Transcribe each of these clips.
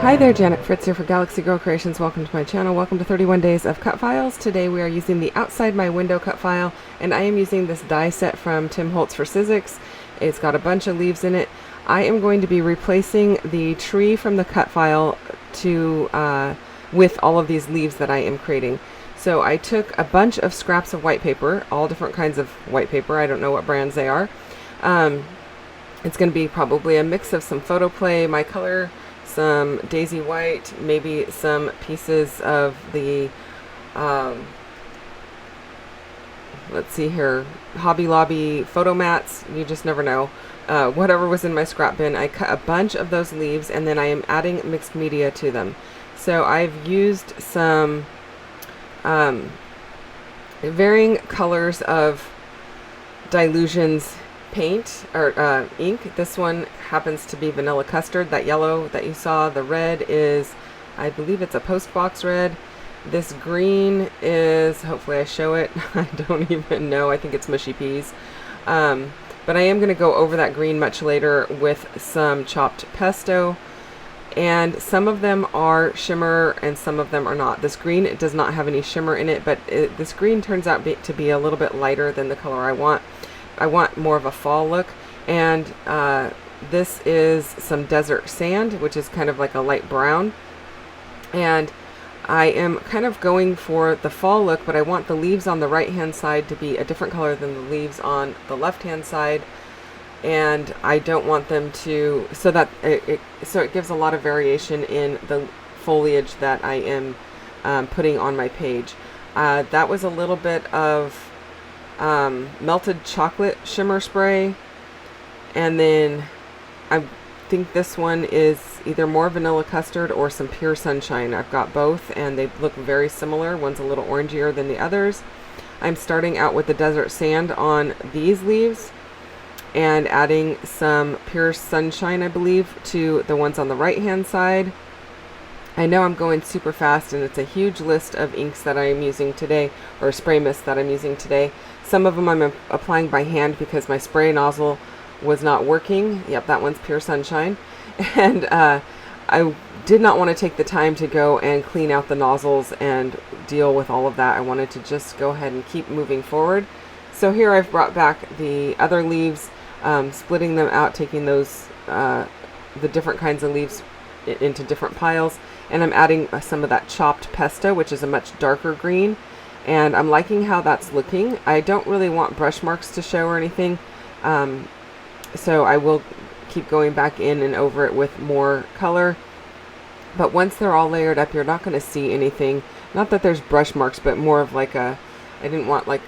Hi there, Janet Fritz here for Galaxy Girl Creations. Welcome to my channel. Welcome to 31 Days of Cutfiles. Today we are using the Outside My Window cut file, and I am using this die set from Tim Holtz for Sizzix. It's got a bunch of leaves in it. I am going to be replacing the tree from the cut file with all of these leaves that I am creating. So I took a bunch of scraps of white paper, all different kinds of white paper. I don't know what brands they are. It's going to be probably a mix of some photo play, my color, some daisy white, maybe some pieces of the let's see here, Hobby Lobby photo mats. You just never know. Whatever was in my scrap bin, I cut a bunch of those leaves, and then I am adding mixed media to them. So I've used some varying colors of Dylusions paint or ink. This one happens to be vanilla custard. That yellow that you saw, the red is, I believe it's a post box red. This green is, hopefully I show it, I don't even know, I think it's mushy peas. But I am going to go over that green much later with some chopped pesto, and some of them are shimmer and some of them are not. This green, it does not have any shimmer in it, but this green turns out to be a little bit lighter than the color I want. I want more of a fall look, and this is some desert sand, which is kind of like a light brown, and I am kind of going for the fall look, but I want the leaves on the right hand side to be a different color than the leaves on the left hand side, and I don't want them to, so that it gives a lot of variation in the foliage that I am putting on my page. That was a little bit of melted chocolate shimmer spray, and then I think this one is either more vanilla custard or some pure sunshine. I've got both, and they look very similar. One's a little orangier than the others. I'm starting out with the desert sand on these leaves and adding some pure sunshine, I believe, to the ones on the right hand side. I know I'm going super fast, and it's a huge list of inks that I am using today, or spray mist that I'm using today. Some of them I'm applying by hand because my spray nozzle was not working. Yep, that one's pure sunshine. And I did not want to take the time to go and clean out the nozzles and deal with all of that. I wanted to just go ahead and keep moving forward. So here I've brought back the other leaves, splitting them out, taking those the different kinds of leaves into different piles, and I'm adding some of that chopped pesto, which is a much darker green, and I'm liking how that's looking. I don't really want brush marks to show or anything, so I will keep going back in and over it with more color. But once they're all layered up, you're not going to see anything. Not that there's brush marks, but more of like I didn't want like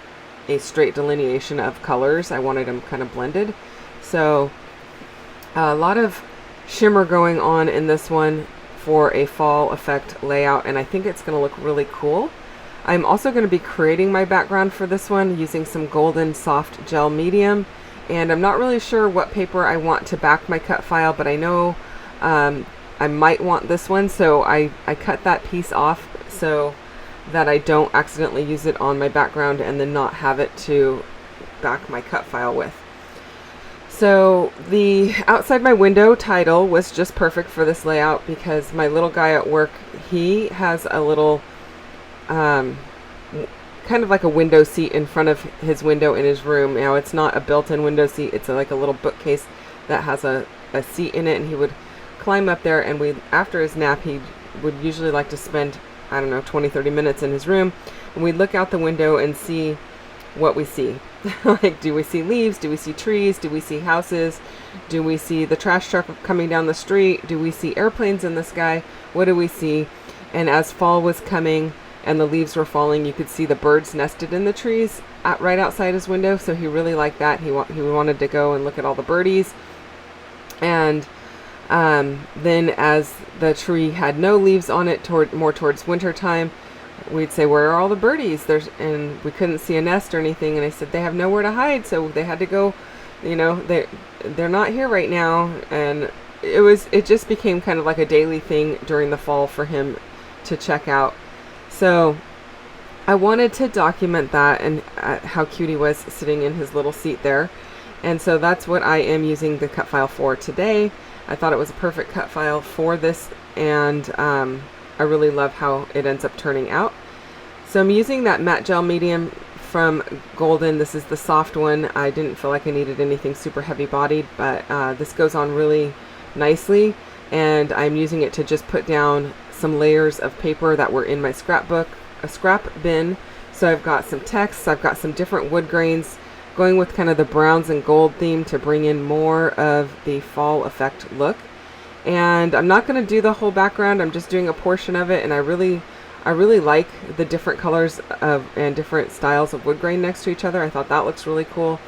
a straight delineation of colors. I wanted them kind of blended. So a lot of shimmer going on in this one for a fall effect layout, and I think it's going to look really cool. I'm also going to be creating my background for this one using some golden soft gel medium, and I'm not really sure what paper I want to back my cut file, but I know I might want this one, so I cut that piece off so that I don't accidentally use it on my background and then not have it to back my cut file with. So the Outside My Window title was just perfect for this layout because my little guy at work, he has a little kind of like a window seat in front of his window in his room. Now it's not a built-in window seat, it's like a little bookcase that has a seat in it, and he would climb up there, and after his nap he would usually like to spend, I don't know, 20-30 minutes in his room, and we'd look out the window and see what we see. Like, do we see leaves? Do we see trees? Do we see houses? Do we see the trash truck coming down the street? Do we see airplanes in the sky? What do we see? And as fall was coming and the leaves were falling, you could see the birds nested in the trees right outside his window, so he really liked that. He wanted to go and look at all the birdies. And then as the tree had no leaves on it, more towards winter time, we'd say, where are all the birdies? And we couldn't see a nest or anything, and I said they have nowhere to hide, so they had to go, you know, they're not here right now. And it just became kind of like a daily thing during the fall for him to check out. So I wanted to document that and how cute he was sitting in his little seat there. And so that's what I am using the cut file for today. I thought it was a perfect cut file for this and I really love how it ends up turning out. So I'm using that matte gel medium from Golden. This is the soft one. I didn't feel like I needed anything super heavy bodied, but this goes on really nicely, and I'm using it to just put down some layers of paper that were in my scrapbook, a scrap bin. So I've got some text, I've got some different wood grains, going with kind of the browns and gold theme to bring in more of the fall effect look. And I'm not going to do the whole background, I'm just doing a portion of it, and I really like the different colors of and different styles of wood grain next to each other. I thought that looks really cool.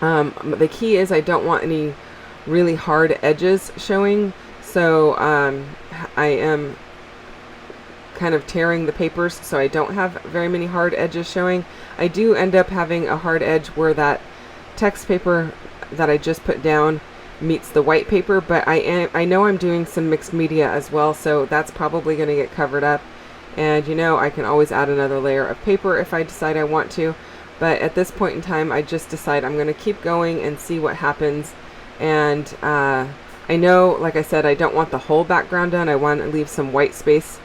The key is I don't want any really hard edges showing, so I am kind of tearing the papers so I don't have very many hard edges showing. I do end up having a hard edge where that text paper that I just put down meets the white paper, but I know I'm doing some mixed media as well, so that's probably going to get covered up. And you know, I can always add another layer of paper if I decide I want to, but at this point in time I just decide I'm going to keep going and see what happens. And I know, like I said, I don't want the whole background done. I want to leave some white space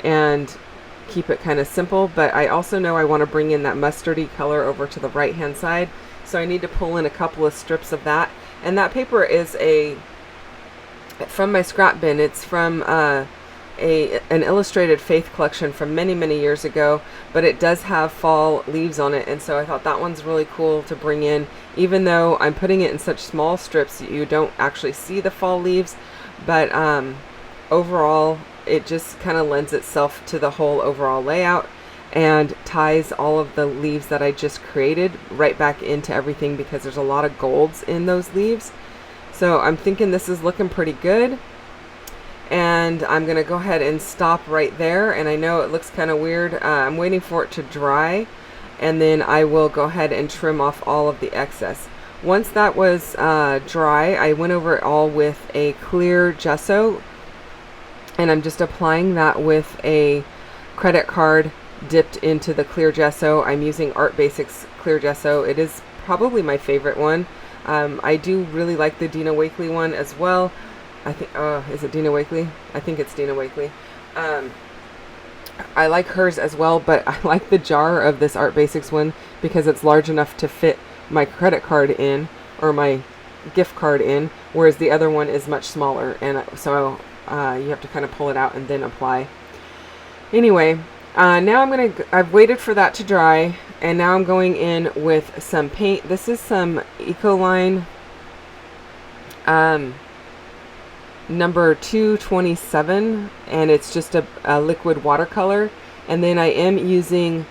and keep it kind of simple, but I also know I want to bring in that mustardy color over to the right hand side, so I need to pull in a couple of strips of that. And that paper is from my scrap bin. It's from an illustrated faith collection from many years ago, but it does have fall leaves on it, and so I thought that one's really cool to bring in. Even though I'm putting it in such small strips, you don't actually see the fall leaves, but overall it just kind of lends itself to the whole overall layout and ties all of the leaves that I just created right back into everything, because there's a lot of golds in those leaves. So I'm thinking this is looking pretty good, and I'm gonna go ahead and stop right there. And I know it looks kind of weird. I'm waiting for it to dry, and then I will go ahead and trim off all of the excess. Once that was dry, I went over it all with a clear gesso, and I'm just applying that with a credit card dipped into the clear gesso. I'm using Art Basics clear gesso. It is probably my favorite one. I do really like the Dina Wakley one as well. I think, is it Dina Wakley? I think it's Dina Wakley. I like hers as well, but I like the jar of this Art Basics one because it's large enough to fit my credit card in, or my gift card in, whereas the other one is much smaller, and so you have to kind of pull it out and then apply. Anyway, now I've waited for that to dry, and now I'm going in with some paint. This is some Ecoline number 227, and it's just a liquid watercolor. And then I am using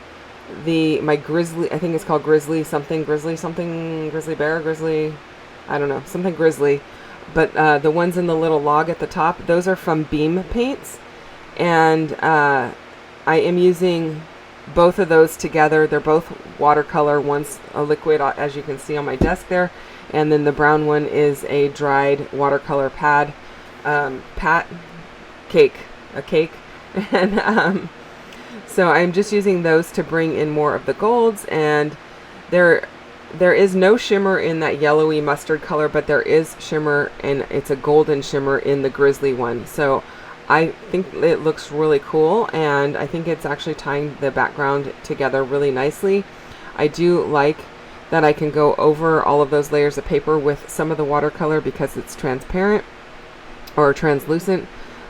my Grizzly, I think it's called Grizzly something, Grizzly Bear, Grizzly, I don't know, something Grizzly. But the ones in the little log at the top, those are from Beam Paints. And I am using both of those together. They're both watercolor. One's a liquid, as you can see on my desk there. And then the brown one is a dried watercolor pad. Cake. And so I'm just using those to bring in more of the golds. And there is no shimmer in that yellowy mustard color, but there is shimmer, and it's a golden shimmer in the Grizzly one. So I think it looks really cool, and I think it's actually tying the background together really nicely. I do like that I can go over all of those layers of paper with some of the watercolor because it's transparent or translucent.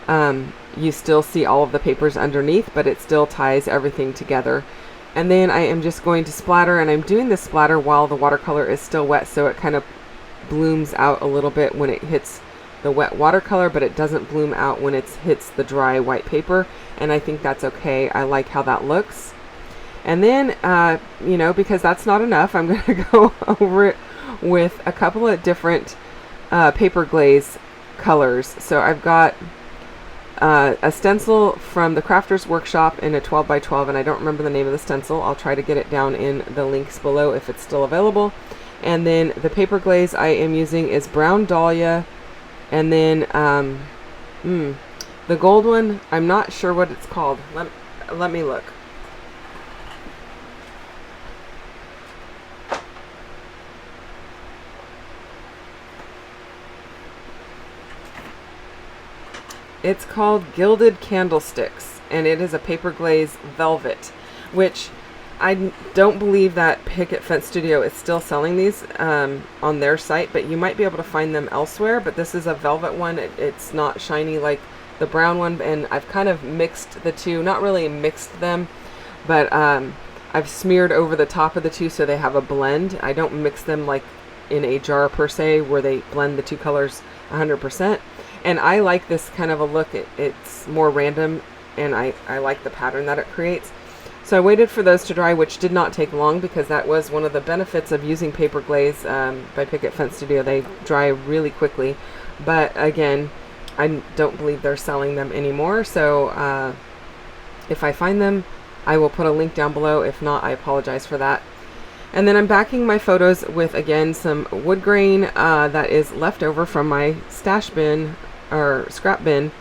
You still see all of the papers underneath, but it still ties everything together. And then I am just going to splatter, and I'm doing the splatter while the watercolor is still wet, so it kind of blooms out a little bit when it hits the wet watercolor, but it doesn't bloom out when it hits the dry white paper, and I think that's okay. I like how that looks. And then, you know, because that's not enough, I'm going to go over it with a couple of different paper glaze colors. So I've got a stencil from the Crafters Workshop in a 12 by 12, and I don't remember the name of the stencil. I'll try to get it down in the links below if it's still available. And then the paper glaze I am using is Brown Dahlia, and then the gold one, I'm not sure what it's called. Let me look. It's called Gilded Candlesticks, and it is a paper glaze velvet, which I don't believe that Picket Fence Studio is still selling these on their site, but you might be able to find them elsewhere. But this is a velvet one. It's not shiny like the brown one, and I've kind of mixed the two, not really mixed them, but I've smeared over the top of the two so they have a blend. I don't mix them like in a jar per se where they blend the two colors 100%. And I like this kind of a look. It's more random, and I like the pattern that it creates. So I waited for those to dry, which did not take long because that was one of the benefits of using paper glaze by Picket Fence Studio. They dry really quickly, but again, I don't believe they're selling them anymore. So if I find them, I will put a link down below. If not, I apologize for that. And then I'm backing my photos with, again, some wood grain that is left over from my stash bin or scrap bin.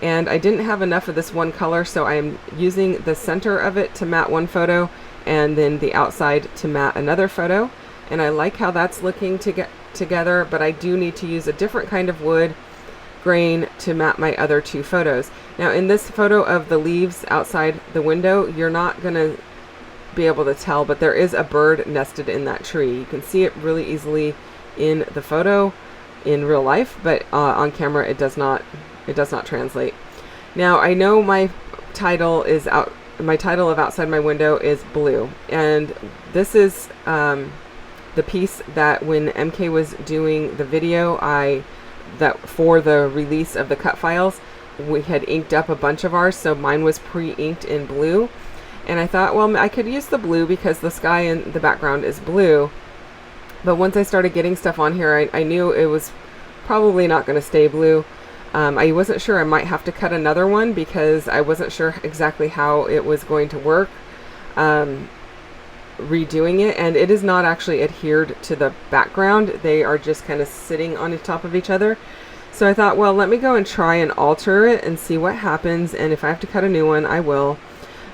And I didn't have enough of this one color, so I'm using the center of it to matte one photo and then the outside to matte another photo. And I like how that's looking together, but I do need to use a different kind of wood grain to matte my other two photos. Now in this photo of the leaves outside the window, you're not going to be able to tell, but there is a bird nested in that tree. You can see it really easily in the photo in real life, but on camera it does not translate. Now I know my title of Outside My Window is blue, and this is the piece that when MK was doing the video that for the release of the Cutfiles, we had inked up a bunch of ours, so mine was pre-inked in blue. And I thought, well, I could use the blue because the sky in the background is blue. But once I started getting stuff on here, I knew it was probably not going to stay blue. I wasn't sure. I might have to cut another one because I wasn't sure exactly how it was going to work redoing it. And it is not actually adhered to the background. They are just kind of sitting on the top of each other. So I thought, well, let me go and try and alter it and see what happens. And if I have to cut a new one, I will.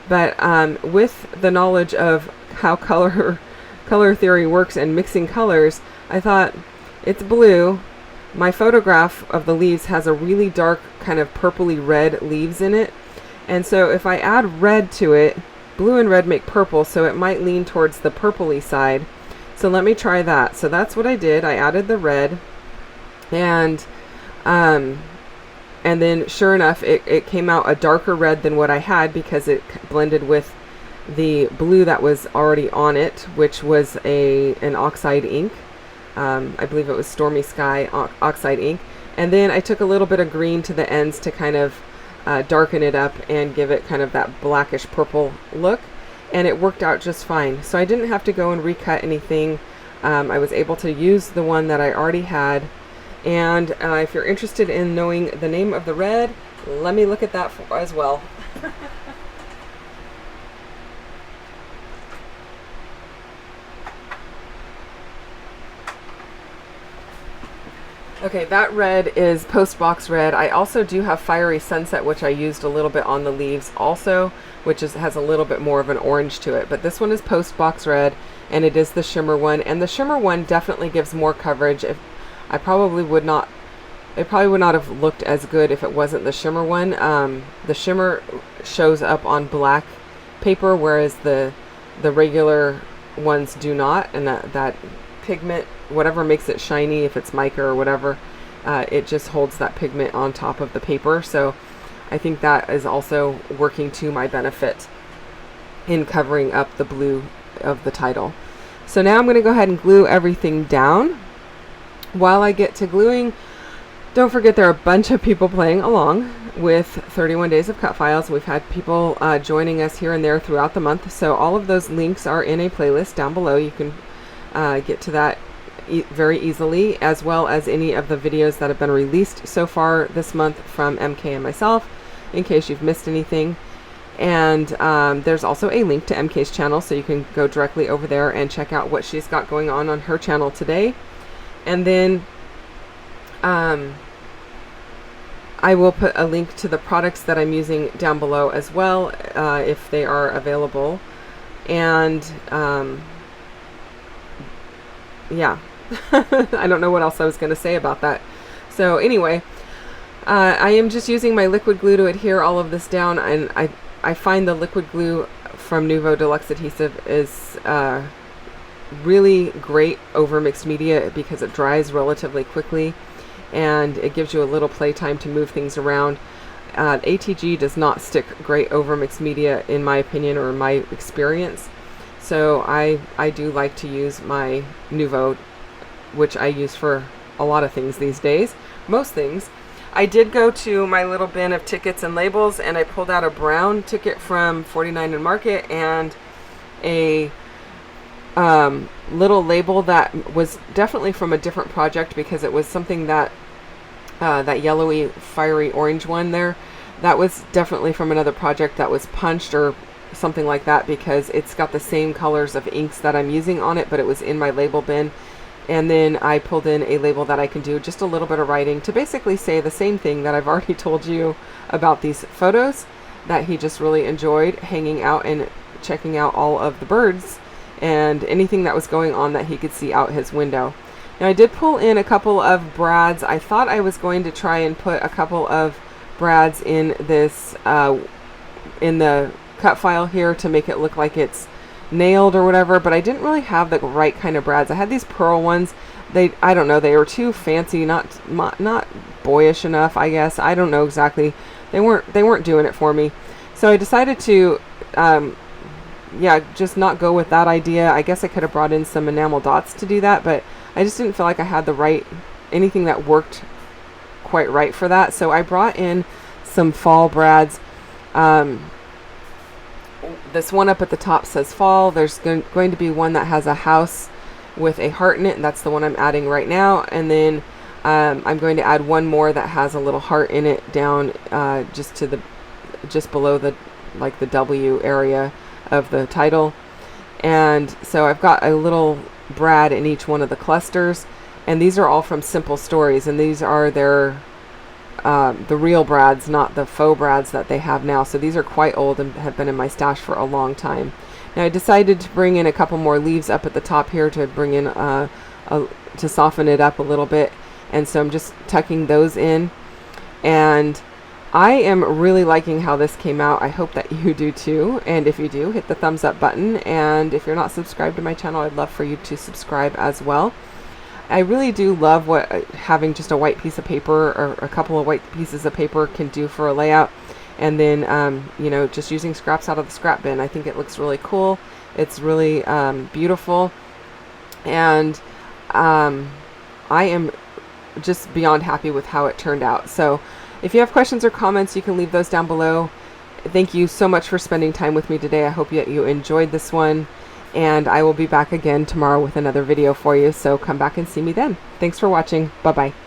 But with the knowledge of how color theory works and mixing colors, I thought, it's blue. My photograph of the leaves has a really dark kind of purpley red leaves in it. And so if I add red to it, blue and red make purple, so it might lean towards the purpley side. So let me try that. So that's what I did. I added the red, and then sure enough, it came out a darker red than what I had because it blended with the blue that was already on it, which was an oxide ink. I believe it was Stormy Sky oxide ink. And then I took a little bit of green to the ends to kind of darken it up and give it kind of that blackish purple look. And it worked out just fine. So I didn't have to go and recut anything. I was able to use the one that I already had. And if you're interested in knowing the name of the red, let me look at that as well. Okay, that red is Postbox Red. I also do have Fiery Sunset, which I used a little bit on the leaves also, which has a little bit more of an orange to it. But this one is Postbox Red, and it is the shimmer one. And the shimmer one definitely gives more coverage. It probably would not have looked as good if it wasn't the shimmer one. The shimmer shows up on black paper, whereas the regular ones do not, and that pigment, whatever makes it shiny, if it's mica or whatever, it just holds that pigment on top of the paper. So I think that is also working to my benefit in covering up the blue of the title. So now I'm going to go ahead and glue everything down. While I get to gluing, don't forget there are a bunch of people playing along with 31 Days of Cutfiles. We've had people joining us here and there throughout the month. So all of those links are in a playlist down below. You can get to that very easily, as well as any of the videos that have been released so far this month from MK and myself, in case you've missed anything. And there's also a link to MK's channel, so you can go directly over there and check out what she's got going on her channel today. And then I will put a link to the products that I'm using down below as well, if they are available. And yeah, I don't know what else I was going to say about that. So anyway, I am just using my liquid glue to adhere all of this down, and I find the liquid glue from Nuvo Deluxe Adhesive is really great over mixed media because it dries relatively quickly and it gives you a little play time to move things around. ATG does not stick great over mixed media in my opinion or in my experience, so I do like to use my Nuvo, which I use for a lot of things these days, most things. I did go to my little bin of tickets and labels, and I pulled out a brown ticket from 49 and Market and a little label that was definitely from a different project, because it was something that that yellowy fiery orange one there, that was definitely from another project that was punched or something like that, because it's got the same colors of inks that I'm using on it, but it was in my label bin. And then I pulled in a label that I can do just a little bit of writing to basically say the same thing that I've already told you about these photos, that he just really enjoyed hanging out and checking out all of the birds and anything that was going on that he could see out his window. Now I did pull in a couple of brads. I thought I was going to try and put a couple of brads in this in the cut file here to make it look like it's nailed or whatever, but I didn't really have the right kind of brads. I had these pearl ones. I don't know, they were too fancy, not boyish enough, I guess. I don't know exactly. They weren't doing it for me. So I decided to yeah, just not go with that idea. I guess I could have brought in some enamel dots to do that, but I just didn't feel like I had the right anything that worked quite right for that. So I brought in some fall brads. This one up at the top says fall. There's going to be one that has a house with a heart in it, and that's the one I'm adding right now. And then I'm going to add one more that has a little heart in it down just below the the W area of the title. And so I've got a little brad in each one of the clusters, and these are all from Simple Stories, and these are their the real brads, not the faux brads that they have now. So these are quite old and have been in my stash for a long time. Now I decided to bring in a couple more leaves up at the top here to bring in to soften it up a little bit, and so I'm just tucking those in, and I am really liking how this came out. I hope that you do too, and if you do, hit the thumbs up button, and if you're not subscribed to my channel, I'd love for you to subscribe as well. I really do love what having just a white piece of paper or a couple of white pieces of paper can do for a layout. And then, you know, just using scraps out of the scrap bin. I think it looks really cool. It's really beautiful. And I am just beyond happy with how it turned out. So if you have questions or comments, you can leave those down below. Thank you so much for spending time with me today. I hope that you enjoyed this one. And I will be back again tomorrow with another video for you, so come back and see me then. Thanks for watching. Bye-bye.